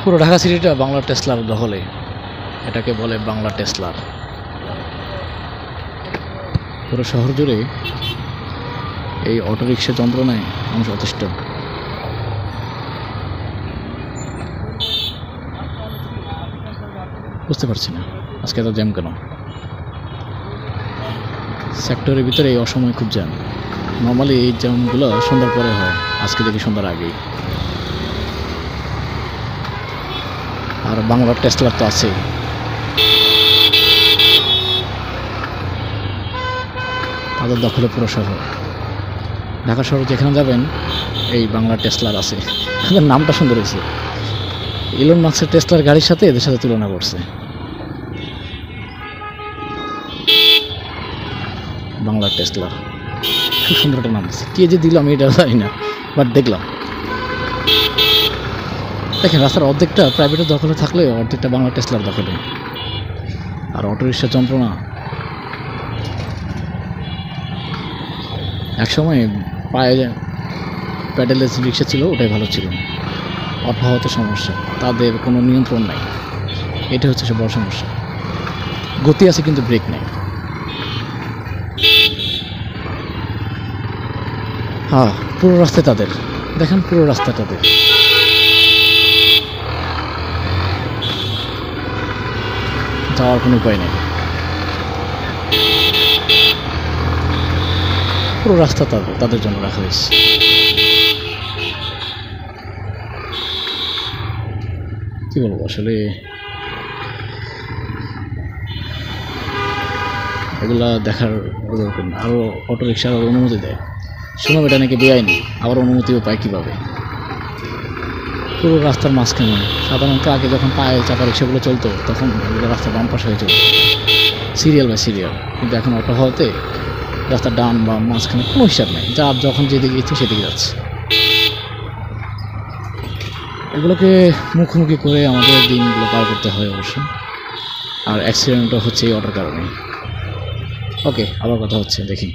পুরো ঢাকা সিটিটা বাংলা টেসলার দখলে, এটাকে বলে বাংলা টেসলার। পুরো শহর জুড়ে এই অটোরিকশা যন্ত্রণায় মানুষ অতিষ্ঠ। বুঝতে পারছি না আজকে এত জ্যাম কেন। সেক্টরের ভিতরে এই অসময় খুব জ্যাম। নর্মালি এই জ্যামগুলো সন্ধ্যার পরে হয়, আজকে দেখি সন্ধ্যার আগেই। আর বাংলা টেসলার তো আছেই। তাদের দখলে পুরো শহর। ঢাকা শহরে যেখানে যাবেন এই বাংলা টেসলার আছে। তাদের নামটা সুন্দর হয়েছে, ইলন মাস্কের টেসলার গাড়ির সাথে এদের সাথে তুলনা করছে। বাংলা টেসলার খুব সুন্দর একটা নাম আছে। কে যে দিল আমি এটা জানি না, বাট দেখলাম। দেখেন রাস্তার অর্ধেকটা প্রাইভেটের দখলে থাকলে অর্ধেকটা বাংলা টেসলার দখলে। আর অটোরিকশা যন্ত্রণা। একসময় পায়ে প্যাডেলের রিক্সা ছিল, ওটাই ভালো ছিল। অটো হওয়াতে সমস্যা, তাদের কোনো নিয়ন্ত্রণ নাই, এটা হচ্ছে সে বড় সমস্যা। গতি আছে কিন্তু ব্রেক নেই। হ্যাঁ, পুরো রাস্তায় তাদের, দেখেন পুরো রাস্তা তাদের। যাওয়ার কোনো উপায় নেই, পুরো রাস্তা তাদের জন্য রাখা হয়েছে। কি বলবো আসলে, এগুলা দেখার দরকার না। আরও অটোরিকশার অনুমতি দেয়, শুনলাম এটা নাকি বেআইনি, আবার অনুমতিও পায় কীভাবে। পুরো রাস্তার মাঝখানে। সাধারণত আগে যখন পায়ে চাপা রিক্সাগুলো চলতো তখন এগুলো রাস্তার বাম পাশে হয়ে চলতো, সিরিয়াল বাই সিরিয়াল। কিন্তু এখন অটো হওয়াতে রাস্তার ডান বা মাঝখানে কোনো হিসাব নেই, যা যখন যেদিকে ইচ্ছে সেদিকে যাচ্ছে। এগুলোকে মুখোমুখি করে আমাদের দিনগুলো পার করতে হয় অবশ্য। আর অ্যাক্সিডেন্টও হচ্ছে এই অটোর কারণে। ওকে, আবার কথা হচ্ছে, দেখি।